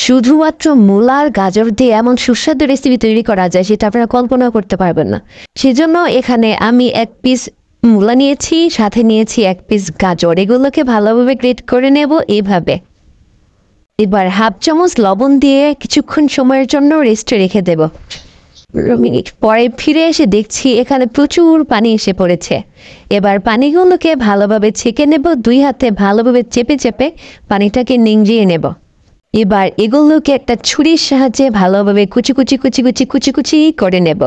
শুধুমাত্র মূলা আর গাজর দিয়ে এমন সুস্বাদু রেসিপি তৈরি করা যায় সেটা আপনারা কল্পনা করতে পারবেন না। সেজন্য এখানে আমি 1 পিস মূলা নিয়েছি, সাথে নিয়েছি 1 পিস গাজর। এগুলোকে ভালোভাবে গ্রেট করে নেব এইভাবে। এবার হাফ চামচ লবণ দিয়ে কিছুক্ষণ সময়ের জন্য রেস্টে রেখে দেব। মিনিট পরে ফিরে এসে দেখছি এখানে প্রচুর পানি এসে পড়েছে। এবার পানিগুলোকে ভালোভাবে ছেঁকে নেব, 2 হাতে ভালোভাবে চেপে চেপে পানিটাকে নিংড়িয়ে নেব। এবার এগুলোকে একটা ছুরির সাহায্যে ভালোভাবে কুচি কুচি কুচি কুচি কুচি কুচি করে নেব।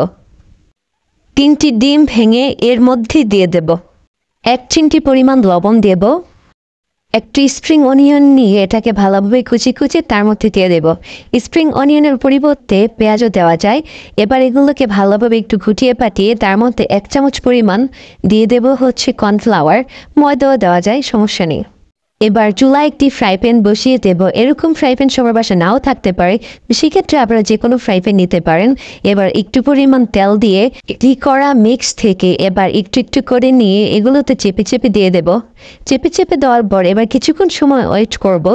3টি ডিম ভেঙে এর মধ্যে দিয়ে দেব। 1 চিমটি পরিমাণ লবণ দেব। একটি স্প্রিং অনিয়ন নিয়ে এটাকে ভালোভাবে কুচি কুচি তার মধ্যে দিয়ে দেব। স্প্রিং অনিয়নের পরিবর্তে পেঁয়াজও দেওয়া যায়। এবার এগুলোকে ভালোভাবে একটু ঘুটিয়ে পাটিয়ে তার মধ্যে 1 চামচ পরিমাণ দিয়ে দেব হচ্ছে কর্নফ্লাওয়ার। ময়দাও দেওয়া যায়, সমস্যা নেই। এবার চুলায় একটি ফ্রাই প্যান বসিয়ে দেব। এরকম ফ্রাই প্যান সবার বাসায় নাও থাকতে পারে, সেক্ষেত্রে আপনারা যে কোনো ফ্রাই প্যান নিতে পারেন। এবার একটু পরিমাণ তেল দিয়ে ঘি করা মিক্স থেকে এবার একটু একটু করে নিয়ে এগুলোতে চেপে চেপে দিয়ে দেব। চেপে চেপে দেওয়ার পর এবার কিছুক্ষণ সময় ওয়েট করব।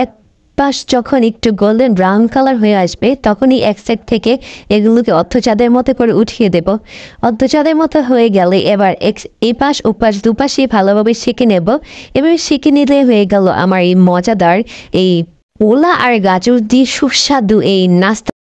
এক পাশ যখন একটু গোল্ডেন ব্রাউন কালার হয়ে আসবে তখনই এক সাইড থেকে এগুলোকে অর্ধচাঁদের মতো করে উঠিয়ে দেব। অর্ধচাঁদের মতো হয়ে গেলে এবার এই পাশ ও পাশ দুপাশে ভালোভাবে সেঁকে নেব। এবার সেঁকে নিলে হয়ে গেল আমার এই মজাদার এই মূলা আর গাজর দিয়ে সুস্বাদু এই নাস্তা।